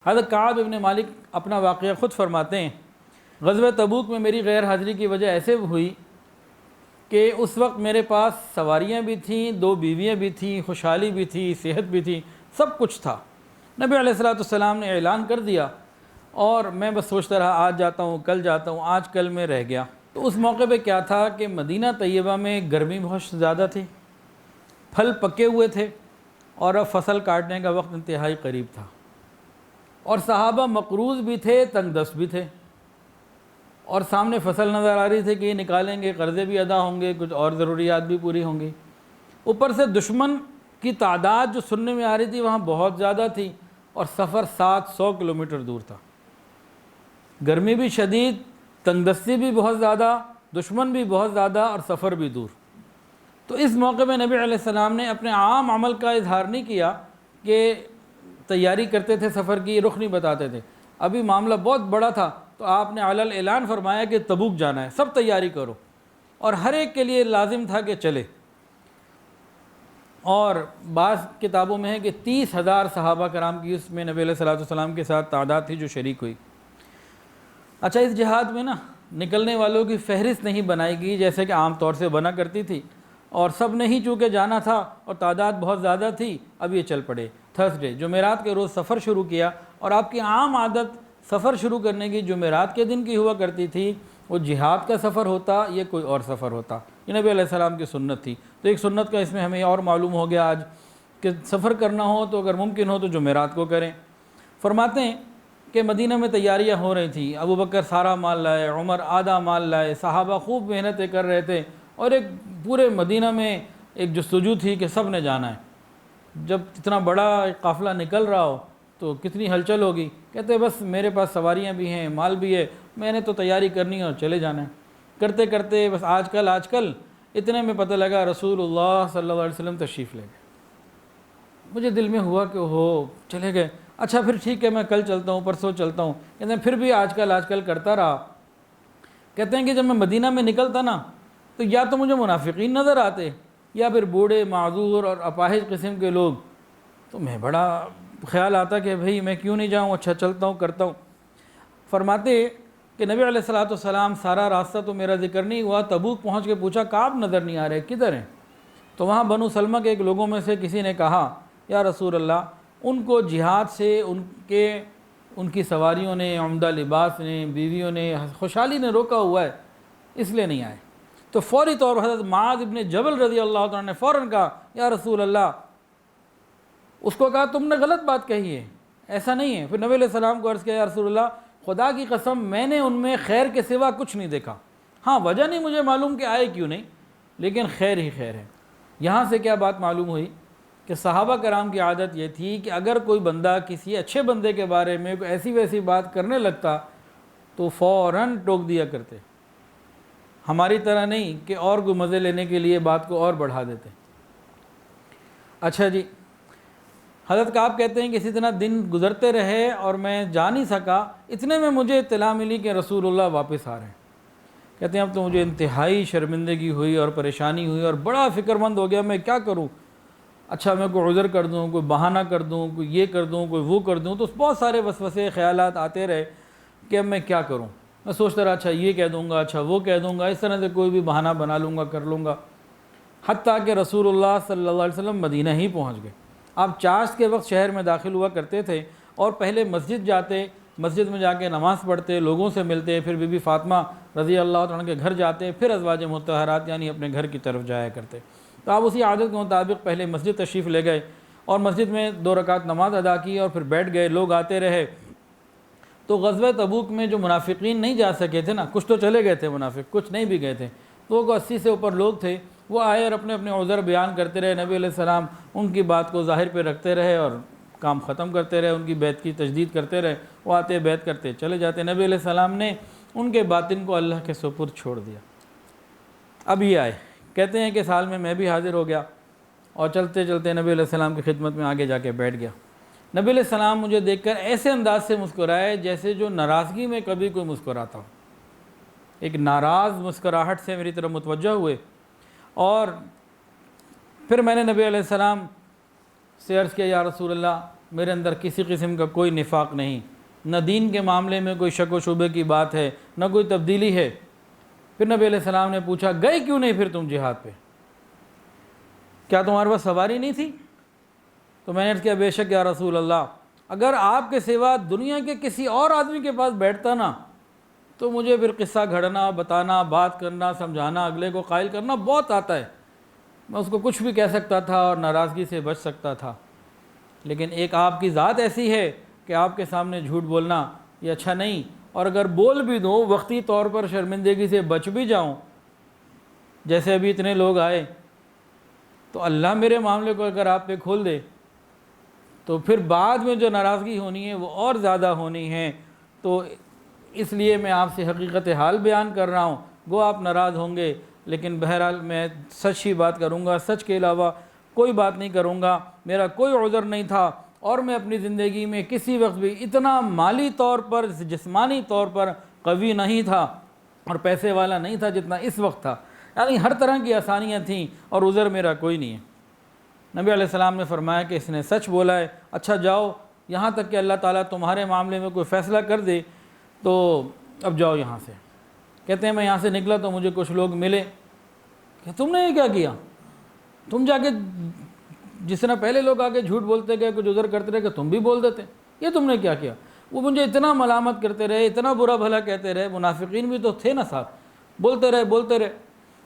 حضرت کعب ابن مالک اپنا واقعہ خود فرماتے ہیں، غزوہ تبوک میں میری غیر حاضری کی وجہ ایسے ہوئی کہ اس وقت میرے پاس سواریاں بھی تھیں، 2 بیویاں بھی تھیں، خوشحالی بھی تھی، صحت بھی تھی، سب کچھ تھا۔ نبی علیہ السلام نے اعلان کر دیا اور میں بس سوچتا رہا آج جاتا ہوں، کل جاتا ہوں، آج کل میں رہ گیا۔ تو اس موقع پہ کیا تھا کہ مدینہ طیبہ میں گرمی بہت زیادہ تھی، پھل پکے ہوئے تھے اور اب فصل کاٹنے کا وقت انتہائی قریب تھا، اور صحابہ مقروض بھی تھے، تنگ دست بھی تھے، اور سامنے فصل نظر آ رہی تھی کہ یہ نکالیں گے، قرضے بھی ادا ہوں گے، کچھ اور ضروریات بھی پوری ہوں گی۔ اوپر سے دشمن کی تعداد جو سننے میں آ رہی تھی وہاں بہت زیادہ تھی، اور سفر 700 کلومیٹر دور تھا، گرمی بھی شدید، تنگ دستی بھی بہت زیادہ، دشمن بھی بہت زیادہ، اور سفر بھی دور۔ تو اس موقع میں نبی علیہ السلام نے اپنے عام عمل کا اظہار نہیں کیا کہ تیاری کرتے تھے سفر کی، رخ نہیں بتاتے تھے۔ ابھی معاملہ بہت بڑا تھا تو آپ نے علی الاعلان فرمایا کہ تبوک جانا ہے، سب تیاری کرو، اور ہر ایک کے لیے لازم تھا کہ چلے۔ اور بعض کتابوں میں ہے کہ 30,000 صحابہ کرام کی اس میں نبی علیہ السلام کے ساتھ تعداد تھی جو شریک ہوئی۔ اچھا، اس جہاد میں نکلنے والوں کی فہرست نہیں بنائی گئی جیسے کہ عام طور سے بنا کرتی تھی، اور سب نے ہی چونکہ جانا تھا اور تعداد بہت زیادہ تھی، اب یہ چل پڑے۔ تھرسڈے جمعرات کے روز سفر شروع کیا، اور آپ کی عام عادت سفر شروع کرنے کی جمعرات کے دن کی ہوا کرتی تھی، وہ جہاد کا سفر ہوتا یا کوئی اور سفر ہوتا، یہ نبی علیہ السلام کی سنت تھی۔ تو ایک سنت کا اس میں ہمیں اور معلوم ہو گیا آج کہ سفر کرنا ہو تو اگر ممکن ہو تو جمعرات کو کریں۔ فرماتے ہیں کہ مدینہ میں تیاریاں ہو رہی تھیں، ابو بکر سارا مال لائے، عمر آدھا مال لائے، صحابہ خوب محنتیں کر رہے تھے، اور ایک پورے مدینہ میں ایک جستجو تھی کہ سب نے جانا ہے۔ جب اتنا بڑا قافلہ نکل رہا ہو تو کتنی ہلچل ہوگی۔ کہتے بس میرے پاس سواریاں بھی ہیں، مال بھی ہے، میں نے تو تیاری کرنی ہے اور چلے جانا ہے۔ کرتے کرتے بس آج کل اتنے میں پتہ لگا رسول اللہ صلی اللہ علیہ وسلم تشریف لے گئے۔ مجھے دل میں ہوا کہ چلے گئے، اچھا پھر ٹھیک ہے، میں کل چلتا ہوں، پرسوں چلتا ہوں۔ کہتے ہیں پھر بھی آج کل کرتا رہا۔ کہتے ہیں کہ جب میں مدینہ میں نکلتا تو یا تو مجھے منافقین نظر آتے یا پھر بوڑھے معذور اور اپاہج قسم کے لوگ، تو میں بڑا خیال آتا کہ بھئی میں کیوں نہیں جاؤں، اچھا چلتا ہوں، کرتا ہوں۔ فرماتے کہ نبی علیہ السلام سارا راستہ تو میرا ذکر نہیں ہوا، تبوک پہنچ کے پوچھا کعب نظر نہیں آ رہے، کدھر ہیں؟ تو وہاں بنو سلمہ کے ایک لوگوں میں سے کسی نے کہا یا رسول اللہ، ان کو جہاد سے ان کی سواریوں نے، عمدہ لباس نے، بیویوں نے، خوشحالی نے روکا ہوا ہے، اس لیے نہیں آئے۔ تو فوری طور پر حضرت معاذ ابن جبل رضی اللہ عنہ نے فوراً کہا یا رسول اللہ، اس کو کہا تم نے غلط بات کہی ہے، ایسا نہیں ہے۔ پھر نبی علیہ السلام کو عرض کیا یا رسول اللہ، خدا کی قسم میں نے ان میں خیر کے سوا کچھ نہیں دیکھا، ہاں وجہ نہیں مجھے معلوم کہ آئے کیوں نہیں، لیکن خیر ہی خیر ہے۔ یہاں سے کیا بات معلوم ہوئی کہ صحابہ کرام کی عادت یہ تھی کہ اگر کوئی بندہ کسی اچھے بندے کے بارے میں کوئی ایسی ویسی بات کرنے لگتا تو فوراً ٹوک دیا کرتے، ہماری طرح نہیں کہ اور کوئی مزے لینے کے لیے بات کو اور بڑھا دیتے۔ اچھا جی، حضرت کعب کہتے ہیں کہ اسی طرح دن گزرتے رہے اور میں جا نہیں سکا، اتنے میں مجھے اطلاع ملی کہ رسول اللہ واپس آ رہے ہیں۔ کہتے ہیں اب تو مجھے انتہائی شرمندگی ہوئی اور پریشانی ہوئی اور بڑا فکر مند ہو گیا، میں کیا کروں؟ اچھا میں کوئی عذر کر دوں، کوئی بہانہ کر دوں، کوئی یہ کر دوں، کوئی وہ کر دوں، تو بہت سارے وسوسے خیالات آتے رہے کہ اب میں کیا کروں۔ میں سوچتا رہا اچھا یہ کہہ دوں گا، اچھا وہ کہہ دوں گا، اس طرح سے کوئی بھی بہانہ بنا لوں گا، کر لوں گا، حتیٰ کہ رسول اللہ صلی اللہ علیہ وسلم مدینہ ہی پہنچ گئے۔ آپ چاشت کے وقت شہر میں داخل ہوا کرتے تھے اور پہلے مسجد جاتے، مسجد میں جا کے نماز پڑھتے، لوگوں سے ملتے، پھر بی بی فاطمہ رضی اللہ عنہ کے گھر جاتے، پھر ازواج مطہرات یعنی اپنے گھر کی طرف جایا کرتے۔ تو آپ اسی عادت کے مطابق پہلے مسجد تشریف لے گئے اور مسجد میں 2 رکعت نماز ادا کی اور پھر بیٹھ گئے، لوگ آتے رہے۔ تو غزوہ تبوک میں جو منافقین نہیں جا سکے تھے کچھ تو چلے گئے تھے منافق، کچھ نہیں بھی گئے تھے، تو 80 سے اوپر لوگ تھے، وہ آئے اور اپنے اپنے عذر بیان کرتے رہے، نبی علیہ السلام ان کی بات کو ظاہر پہ رکھتے رہے اور کام ختم کرتے رہے، ان کی بیعت کی تجدید کرتے رہے، وہ آتے بیعت کرتے چلے جاتے۔ نبی علیہ السلام نے ان کے باطن کو اللہ کے سپرد چھوڑ دیا۔ اب یہ آئے، کہتے ہیں کہ سال میں بھی حاضر ہو گیا اور چلتے چلتے نبی علیہ السلام کی خدمت میں آگے جا کے بیٹھ گیا۔ نبی علیہ السلام مجھے دیکھ کر ایسے انداز سے مسکرائے جیسے جو ناراضگی میں کبھی کوئی مسکراتا ہو، ایک ناراض مسکراہٹ سے میری طرف متوجہ ہوئے، اور پھر میں نے نبی علیہ السلام سے عرض کیا یا رسول اللہ، میرے اندر کسی قسم کا کوئی نفاق نہیں، نہ دین کے معاملے میں کوئی شک و شبے کی بات ہے، نہ کوئی تبدیلی ہے۔ پھر نبی علیہ السلام نے پوچھا گئے کیوں نہیں پھر تم جہاد پہ؟ کیا تمہارے پاس سواری نہیں تھی؟ تو میں نے عرض کیا بے شک یا رسول اللہ، اگر آپ کے سوا دنیا کے کسی اور آدمی کے پاس بیٹھتا نا تو مجھے پھر قصہ گھڑنا، بتانا، بات کرنا، سمجھانا، اگلے کو قائل کرنا بہت آتا ہے، میں اس کو کچھ بھی کہہ سکتا تھا اور ناراضگی سے بچ سکتا تھا، لیکن ایک آپ کی ذات ایسی ہے کہ آپ کے سامنے جھوٹ بولنا یہ اچھا نہیں، اور اگر بول بھی دوں وقتی طور پر شرمندگی سے بچ بھی جاؤں، جیسے ابھی اتنے لوگ آئے، تو اللہ میرے معاملے کو اگر آپ پہ کھول دے تو پھر بعد میں جو ناراضگی ہونی ہے وہ اور زیادہ ہونی ہے۔ تو اس لیے میں آپ سے حقیقت حال بیان کر رہا ہوں، گو آپ ناراض ہوں گے لیکن بہرحال میں سچ ہی بات کروں گا، سچ کے علاوہ کوئی بات نہیں کروں گا، میرا کوئی عذر نہیں تھا، اور میں اپنی زندگی میں کسی وقت بھی اتنا مالی طور پر، جسمانی طور پر قوی نہیں تھا اور پیسے والا نہیں تھا جتنا اس وقت تھا، یعنی ہر طرح کی آسانیاں تھیں اور عذر میرا کوئی نہیں ہے۔ نبی علیہ السلام نے فرمایا کہ اس نے سچ بولا ہے، اچھا جاؤ، یہاں تک کہ اللہ تعالیٰ تمہارے معاملے میں کوئی فیصلہ کر دے تو اب جاؤ یہاں سے۔ کہتے ہیں میں یہاں سے نکلا تو مجھے کچھ لوگ ملے کہ تم نے یہ کیا کیا، تم جا کے جس طرح پہلے لوگ آگے جھوٹ بولتے گئے، کچھ عذر کرتے رہے کہ تم بھی بول دیتے، یہ تم نے کیا کیا؟ وہ مجھے اتنا ملامت کرتے رہے، اتنا برا بھلا کہتے رہے، منافقین بھی تو تھے نا ساتھ، بولتے رہے۔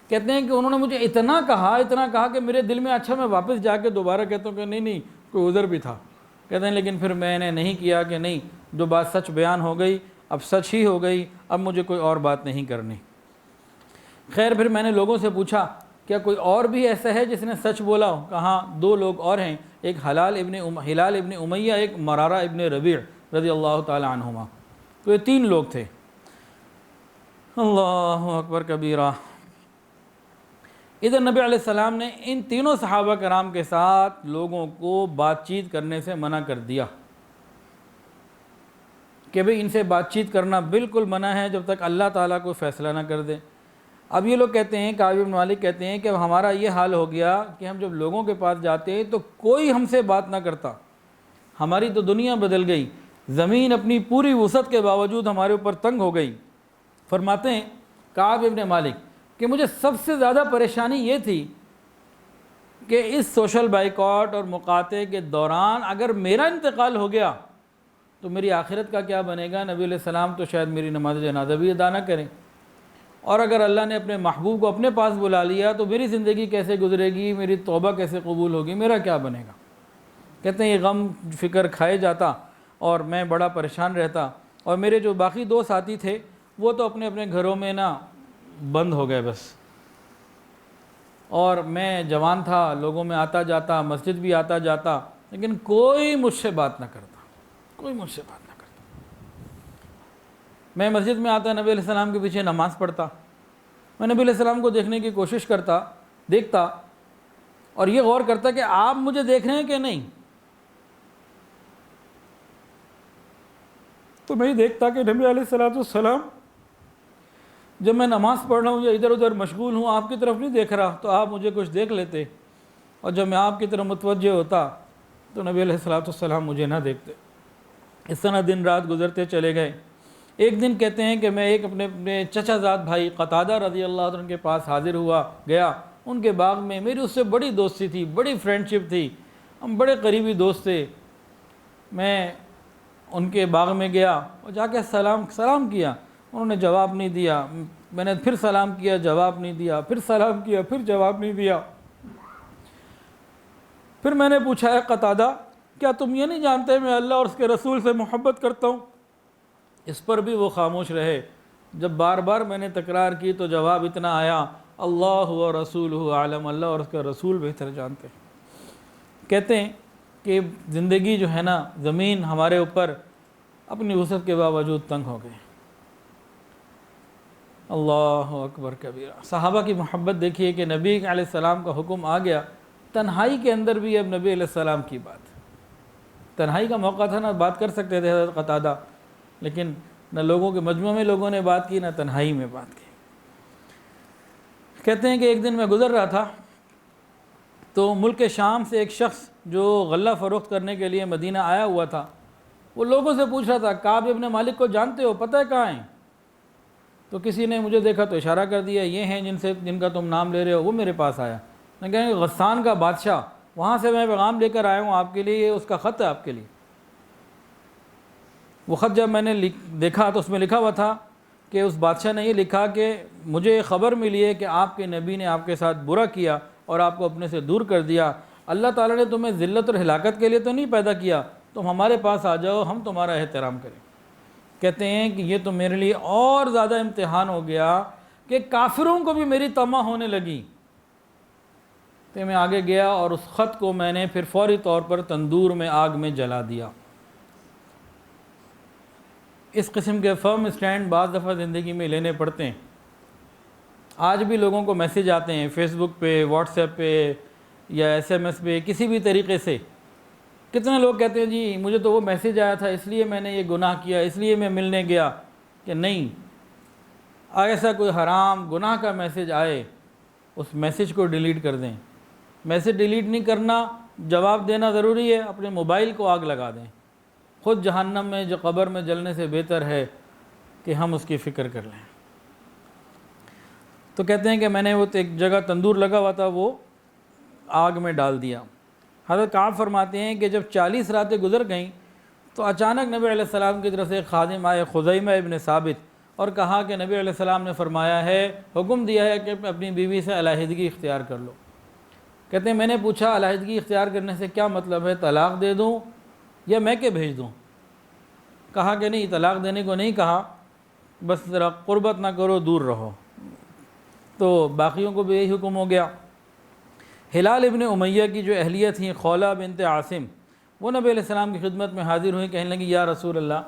کہتے ہیں کہ انہوں نے مجھے اتنا کہا کہ میرے دل میں اچھا میں واپس جا کے دوبارہ کہتا ہوں کہ نہیں کوئی عذر بھی تھا۔ کہتے ہیں لیکن پھر میں نے نہیں کیا کہ نہیں، جو بات سچ بیان ہو گئی اب سچ ہی ہو گئی، اب مجھے کوئی اور بات نہیں کرنی۔ خیر پھر میں نے لوگوں سے پوچھا کیا کوئی اور بھی ایسا ہے جس نے سچ بولا ہو؟ کہاں دو لوگ اور ہیں، ایک ہلال ابن امیہ، ایک مرارہ ابن ربیع رضی اللہ تعالی عنہما، تو یہ تین لوگ تھے۔ اللہ اکبر کبیرہ۔ ادھر نبی علیہ السلام نے ان تینوں صحابہ کرام کے ساتھ لوگوں کو بات چیت کرنے سے منع کر دیا کہ بھئی ان سے بات چیت کرنا بالکل منع ہے جب تک اللہ تعالیٰ کوئی فیصلہ نہ کر دے۔ اب یہ لوگ کہتے ہیں، کعب بن مالک کہتے ہیں کہ اب ہمارا یہ حال ہو گیا کہ ہم جب لوگوں کے پاس جاتے ہیں تو کوئی ہم سے بات نہ کرتا، ہماری تو دنیا بدل گئی، زمین اپنی پوری وسعت کے باوجود ہمارے اوپر تنگ ہو گئی۔ فرماتے ہیں کعب بن مالک کہ مجھے سب سے زیادہ پریشانی یہ تھی کہ اس سوشل بائیکاٹ اور مقاطعے کے دوران اگر میرا انتقال ہو گیا تو میری آخرت کا کیا بنے گا؟ نبی علیہ السلام تو شاید میری نماز جنازہ بھی ادا نہ کریں، اور اگر اللہ نے اپنے محبوب کو اپنے پاس بلا لیا تو میری زندگی کیسے گزرے گی، میری توبہ کیسے قبول ہوگی، میرا کیا بنے گا؟ کہتے ہیں یہ غم فکر کھائے جاتا اور میں بڑا پریشان رہتا، اور میرے جو باقی دو ساتھی تھے وہ تو اپنے اپنے گھروں میں نا بند ہو گئے بس، اور میں جوان تھا، لوگوں میں آتا جاتا، مسجد بھی آتا جاتا، لیکن کوئی مجھ سے بات نہ کرتا، کوئی مجھ سے بات نہ کرتا۔ میں مسجد میں آتا، نبی علیہ السلام کے پیچھے نماز پڑھتا، میں نبی علیہ السلام کو دیکھنے کی کوشش دیکھتا اور یہ غور کرتا کہ آپ مجھے دیکھ رہے ہیں کہ نہیں، تو میں یہ دیکھتا کہ نبی علیہ السلام جب میں نماز پڑھ رہا ہوں یا ادھر ادھر مشغول ہوں آپ کی طرف نہیں دیکھ رہا، تو آپ مجھے کچھ دیکھ لیتے، اور جب میں آپ کی طرف متوجہ ہوتا تو نبی علیہ السلام مجھے نہ دیکھتے۔ اس طرح دن رات گزرتے چلے گئے۔ ایک دن کہتے ہیں کہ میں ایک اپنے چچا زاد بھائی قتادہ رضی اللہ عنہ کے پاس حاضر گیا، ان کے باغ میں میری اس سے بڑی دوستی تھی، بڑی فرینڈشپ تھی، ہم بڑے قریبی دوست تھے۔ میں ان کے باغ میں گیا اور جا کے سلام کیا، انہوں نے جواب نہیں دیا، میں نے پھر سلام کیا، جواب نہیں دیا، پھر سلام کیا، پھر جواب نہیں دیا۔ پھر میں نے پوچھا ہے قتادہ کیا تم یہ نہیں جانتے میں اللہ اور اس کے رسول سے محبت کرتا ہوں؟ اس پر بھی وہ خاموش رہے۔ جب بار بار میں نے تکرار کی تو جواب اتنا آیا، اللہ و رسولہ عالم، اللہ اور اس کا رسول بہتر جانتے ہیں۔ کہتے ہیں کہ زندگی جو ہے نا، زمین ہمارے اوپر اپنی وسعت کے باوجود تنگ ہو گئی۔ اللہ اکبر کبیرہ۔ صحابہ کی محبت دیکھیے کہ نبی علیہ السلام کا حکم آ گیا، تنہائی کے اندر بھی اب نبی علیہ السلام کی بات، تنہائی کا موقع تھا، نہ بات کر سکتے تھے حضرت قتادہ، لیکن نہ لوگوں کے مجمع میں لوگوں نے بات کی، نہ تنہائی میں بات کی۔ کہتے ہیں کہ ایک دن میں گزر رہا تھا تو ملک شام سے ایک شخص جو غلہ فروخت کرنے کے لیے مدینہ آیا ہوا تھا، وہ لوگوں سے پوچھ رہا تھا کعب ابن مالک کو جانتے ہو، پتہ ہے کہاں ہیں؟ تو کسی نے مجھے دیکھا تو اشارہ کر دیا، یہ ہیں جن کا تم نام لے رہے ہو، وہ میرے پاس آیا۔ میں کہیں گے غسان کا بادشاہ، وہاں سے میں پیغام لے کر آیا ہوں آپ کے لیے، یہ اس کا خط ہے آپ کے لیے۔ وہ خط جب میں نے دیکھا تو اس میں لکھا ہوا تھا کہ اس بادشاہ نے یہ لکھا کہ مجھے خبر ملی ہے کہ آپ کے نبی نے آپ کے ساتھ برا کیا اور آپ کو اپنے سے دور کر دیا، اللہ تعالیٰ نے تمہیں ذلت اور ہلاکت کے لیے تو نہیں پیدا کیا، تم ہمارے پاس آ جاؤ، ہم تمہارا احترام کریں۔ کہتے ہیں کہ یہ تو میرے لیے اور زیادہ امتحان ہو گیا کہ کافروں کو بھی میری طمع ہونے لگی۔ تو میں آگے گیا اور اس خط کو میں نے پھر فوری طور پر تندور میں آگ میں جلا دیا۔ اس قسم کے فرم اسٹینڈ بعض دفعہ زندگی میں لینے پڑتے ہیں۔ آج بھی لوگوں کو میسیج آتے ہیں فیس بک پہ، واٹس ایپ پہ یا ایس ایم ایس پہ، کسی بھی طریقے سے۔ کتنے لوگ کہتے ہیں جی مجھے تو وہ میسیج آیا تھا اس لیے میں نے یہ گناہ کیا، اس لیے میں ملنے گیا، کہ نہیں، ایسا کوئی حرام گناہ کا میسیج آئے اس میسیج کو ڈیلیٹ کر دیں۔ میسیج ڈیلیٹ نہیں کرنا، جواب دینا ضروری ہے، اپنے موبائل کو آگ لگا دیں۔ خود جہنم میں جو قبر میں جلنے سے بہتر ہے کہ ہم اس کی فکر کر لیں۔ تو کہتے ہیں کہ میں نے وہ ایک جگہ تندور لگا ہوا تھا، وہ آگ میں ڈال دیا۔ حضرت کعب فرماتے ہیں کہ جب 40 راتیں گزر گئیں تو اچانک نبی علیہ السلام کی طرف سے ایک خادم آئے، خزیمہ ابن ثابت، اور کہا کہ نبی علیہ السلام نے فرمایا ہے، حکم دیا ہے کہ اپنی بیوی سے علیحدگی اختیار کر لو۔ کہتے ہیں میں نے پوچھا علیحدگی اختیار کرنے سے کیا مطلب ہے، طلاق دے دوں یا میں کہ بھیج دوں؟ کہا کہ نہیں، طلاق دینے کو نہیں کہا، بس ذرا قربت نہ کرو، دور رہو۔ تو باقیوں کو بھی یہی حکم ہو گیا۔ ہلال ابن امیہ کی جو اہلیہ تھیں خولہ بنت عاصم، وہ نبی علیہ السلام کی خدمت میں حاضر ہوئیں، کہنے لگی یا رسول اللہ،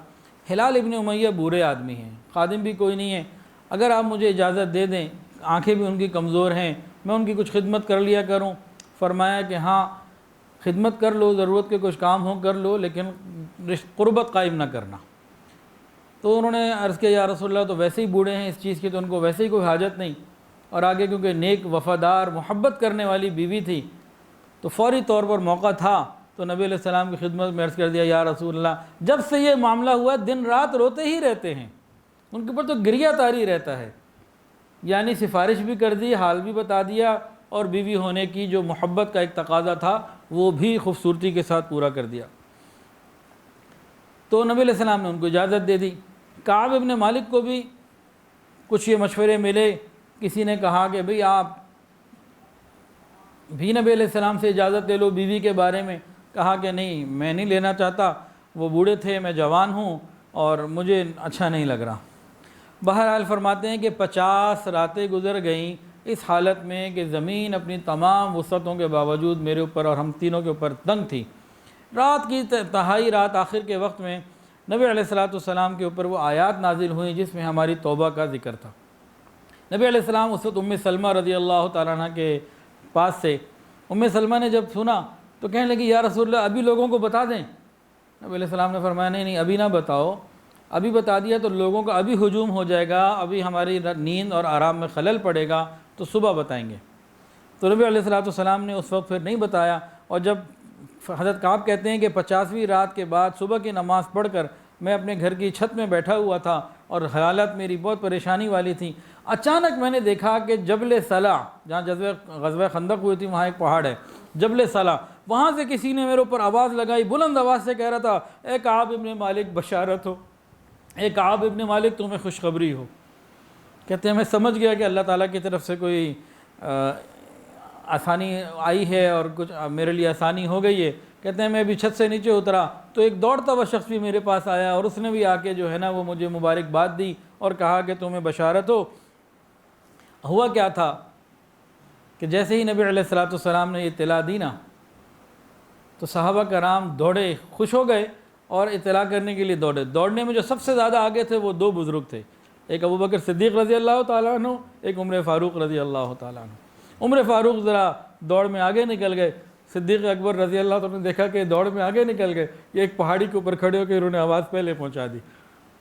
ہلال ابن امیہ بورے آدمی ہیں، خادم بھی کوئی نہیں ہے، اگر آپ مجھے اجازت دے دیں، آنکھیں بھی ان کی کمزور ہیں، میں ان کی کچھ خدمت کر لیا کروں۔ فرمایا کہ ہاں خدمت کر لو، ضرورت کے کچھ کام ہوں کر لو، لیکن قربت قائم نہ کرنا۔ تو انہوں نے عرض کیا یا رسول اللہ تو ویسے ہی بوڑھے ہیں اس چیز کی، تو ان کو ویسے ہی کوئی حاجت نہیں، اور آگے کیونکہ نیک وفادار محبت کرنے والی بیوی تھی تو فوری طور پر موقع تھا، تو نبی علیہ السلام کی خدمت میں عرض کر دیا یا رسول اللہ، جب سے یہ معاملہ ہوا دن رات روتے ہی رہتے ہیں، ان کے اوپر تو گریہ طاری رہتا ہے۔ یعنی سفارش بھی کر دی، حال بھی بتا دیا، اور بیوی ہونے کی جو محبت کا ایک تقاضا تھا وہ بھی خوبصورتی کے ساتھ پورا کر دیا۔ تو نبی علیہ السلام نے ان کو اجازت دے دی۔ کعب ابن مالک کو بھی کچھ یہ مشورے ملے، کسی نے کہا کہ بھئی آپ بھی نبی علیہ السلام سے اجازت لے لو بیوی کے بارے میں۔ کہا کہ نہیں، میں نہیں لینا چاہتا، وہ بوڑھے تھے، میں جوان ہوں اور مجھے اچھا نہیں لگ رہا۔ بہرحال فرماتے ہیں کہ 50 راتیں گزر گئیں اس حالت میں کہ زمین اپنی تمام وسعتوں کے باوجود میرے اوپر اور ہم تینوں کے اوپر تنگ تھی۔ رات کی تہائی رات آخر کے وقت میں نبی علیہ السلام کے اوپر وہ آیات نازل ہوئیں جس میں ہماری توبہ کا ذکر تھا۔ نبی علیہ السلام اس وقت سلمہ رضی اللہ تعالیٰ عنہ کے پاس سے، سلمہ نے جب سنا تو کہنے لگی یا رسول اللہ ابھی لوگوں کو بتا دیں؟ نبی علیہ السلام نے فرمایا نہیں ابھی نہ بتاؤ، ابھی بتا دیا تو لوگوں کا ابھی ہجوم ہو جائے گا، ابھی ہماری نیند اور آرام میں خلل پڑے گا، تو صبح بتائیں گے۔ تو نبی علیہ السلام نے اس وقت پھر نہیں بتایا، اور جب حضرت کعب کہتے ہیں کہ 50ویں رات کے بعد صبح کی نماز پڑھ کر میں اپنے گھر کی چھت میں بیٹھا ہوا تھا اور حالت میری بہت پریشانی والی تھی، اچانک میں نے دیکھا کہ جبل صلع، جہاں غزوہ خندق ہوئی تھی وہاں ایک پہاڑ ہے جبل صلع، وہاں سے کسی نے میرے اوپر آواز لگائی، بلند آواز سے کہہ رہا تھا اے کعب ابن مالک بشارت ہو، اے کعب ابن مالک تمہیں خوشخبری ہو۔ کہتے ہیں میں سمجھ گیا کہ اللہ تعالیٰ کی طرف سے کوئی آسانی آئی ہے اور کچھ میرے لیے آسانی ہو گئی ہے۔ کہتے ہیں میں بھی چھت سے نیچے اترا تو ایک دوڑتا ہوا شخص بھی میرے پاس آیا اور اس نے بھی آ کے جو ہے نا وہ مجھے مبارکباد دی اور کہا کہ تمہیں بشارت ہو۔ ہوا کیا تھا کہ جیسے ہی نبی علیہ السلام نے اطلاع دی نا تو صحابہ کرام دوڑے، خوش ہو گئے اور اطلاع کرنے کے لیے دوڑے۔ دوڑنے میں جو سب سے زیادہ آگے تھے وہ دو بزرگ تھے، ایک ابوبکر صدیق رضی اللہ تعالیٰ عنہ، ایک عمر فاروق رضی اللہ تعالیٰ عنہ۔ عمر فاروق ذرا دوڑ میں آگے نکل گئے، صدیق اکبر رضی اللہ تعالیٰ نے دیکھا کہ دوڑ میں آگے نکل گئے، یہ ایک پہاڑی کے اوپر کھڑے ہو کے انہوں نے آواز پہلے پہنچا دی۔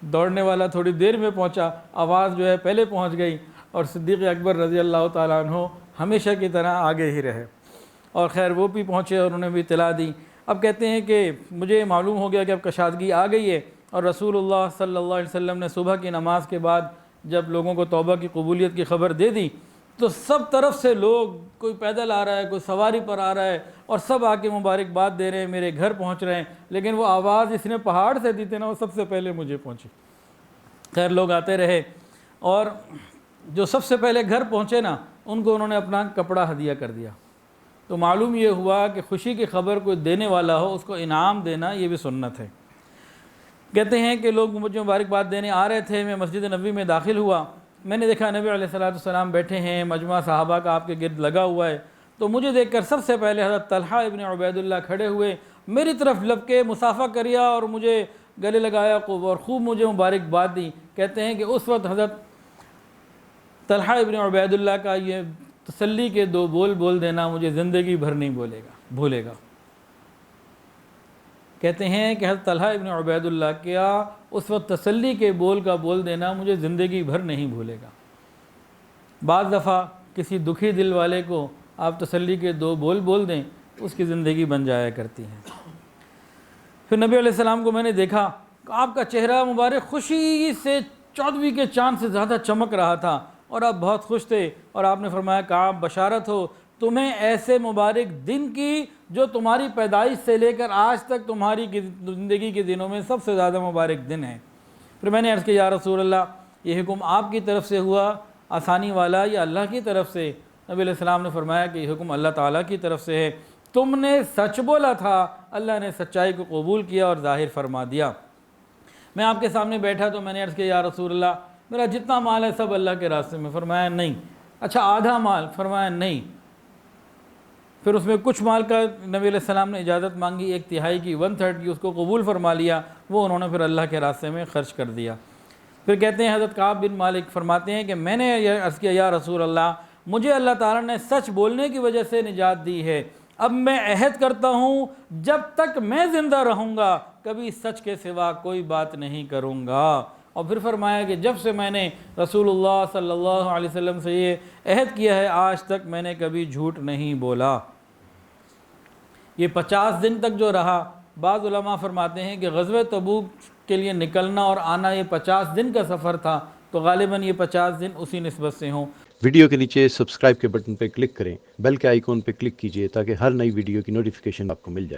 دوڑنے والا تھوڑی دیر میں پہنچا، آواز جو ہے پہلے پہنچ گئی، اور صدیق اکبر رضی اللہ تعالیٰ عنہ ہمیشہ کی طرح آگے ہی رہے۔ اور خیر وہ بھی پہنچے اور انہیں بھی اطلاع دی۔ اب کہتے ہیں کہ مجھے معلوم ہو گیا کہ اب کشادگی آ گئی ہے، اور رسول اللہ صلی اللہ علیہ وسلم نے صبح کی نماز کے بعد جب لوگوں کو توبہ کی قبولیت کی خبر دے دی تو سب طرف سے لوگ، کوئی پیدل آ رہا ہے، کوئی سواری پر آ رہا ہے، اور سب آ کے مبارکباد دے رہے ہیں، میرے گھر پہنچ رہے ہیں، لیکن وہ آواز اس نے پہاڑ سے دی تھی نا، وہ سب سے پہلے مجھے پہنچی۔ خیر لوگ آتے رہے، اور جو سب سے پہلے گھر پہنچے نا ان کو انہوں نے اپنا کپڑا ہدیہ کر دیا۔ تو معلوم یہ ہوا کہ خوشی کی خبر کوئی دینے والا ہو اس کو انعام دینا یہ بھی سنت ہے۔ کہتے ہیں کہ لوگ مجھے مبارکباد دینے آ رہے تھے، میں مسجد نبوی میں داخل ہوا، میں نے دیکھا نبی علیہ السلام بیٹھے ہیں، مجمع صحابہ کا آپ کے گرد لگا ہوا ہے، تو مجھے دیکھ کر سب سے پہلے حضرت طلحہ ابن عبید اللہ کھڑے ہوئے، میری طرف لپکے، مصافحہ کریا اور مجھے گلے لگایا اور خوب مجھے مبارکباد دی۔ کہتے ہیں کہ اس وقت حضرت طلحہ ابن عبید اللہ کا یہ تسلی کے دو بول دینا مجھے زندگی بھر نہیں بھولے گا۔ کہتے ہیں کہ حضرت طلحہ ابن عبید اللہ کیا اس وقت تسلی کے بول دینا مجھے زندگی بھر نہیں بھولے گا۔ بعض دفعہ کسی دکھی دل والے کو آپ تسلی کے دو بول دیں، اس کی زندگی بن جایا کرتی ہے۔ پھر نبی علیہ السلام کو میں نے دیکھا کہ آپ کا چہرہ مبارک خوشی سے 14ویں کے چاند سے زیادہ چمک رہا تھا، اور آپ بہت خوش تھے، اور آپ نے فرمایا کہ آپ بشارت ہو تمہیں ایسے مبارک دن کی جو تمہاری پیدائش سے لے کر آج تک تمہاری زندگی کے دنوں میں سب سے زیادہ مبارک دن ہے۔ پھر میں نے عرض کیا یا رسول اللہ یہ حکم آپ کی طرف سے ہوا آسانی والا یا اللہ کی طرف سے؟ نبی علیہ السلام نے فرمایا کہ یہ حکم اللہ تعالیٰ کی طرف سے ہے، تم نے سچ بولا تھا، اللہ نے سچائی کو قبول کیا اور ظاہر فرما دیا۔ میں آپ کے سامنے بیٹھا تو میں نے عرض کیا یا رسول اللہ میرا جتنا مال ہے سب اللہ کے راستے میں؟ فرمایا نہیں۔ اچھا آدھا مال؟ فرمایا نہیں۔ پھر اس میں کچھ مال کا نبی علیہ السلام نے اجازت مانگی، 1/3 کی، 1/3 کی، اس کو قبول فرما لیا، وہ انہوں نے پھر اللہ کے راستے میں خرچ کر دیا۔ پھر کہتے ہیں حضرت کعب بن مالک فرماتے ہیں کہ میں نے عرض کیا یا رسول اللہ مجھے اللہ تعالیٰ نے سچ بولنے کی وجہ سے نجات دی ہے، اب میں عہد کرتا ہوں جب تک میں زندہ رہوں گا کبھی سچ کے سوا کوئی بات نہیں کروں گا۔ اور پھر فرمایا کہ جب سے میں نے رسول اللہ صلی اللہ علیہ وسلم سے یہ عہد کیا ہے آج تک میں نے کبھی جھوٹ نہیں بولا۔ یہ 50 دن تک جو رہا، بعض علماء فرماتے ہیں کہ غزوہ تبوک کے لیے نکلنا اور آنا یہ 50 دن کا سفر تھا، تو غالباً یہ 50 دن اسی نسبت سے ہوں۔ ویڈیو کے نیچے سبسکرائب کے بٹن پہ کلک کریں، بیل کے آئیکن پہ کلک کیجئے تاکہ ہر نئی ویڈیو کی نوٹیفیکیشن آپ کو مل جائے۔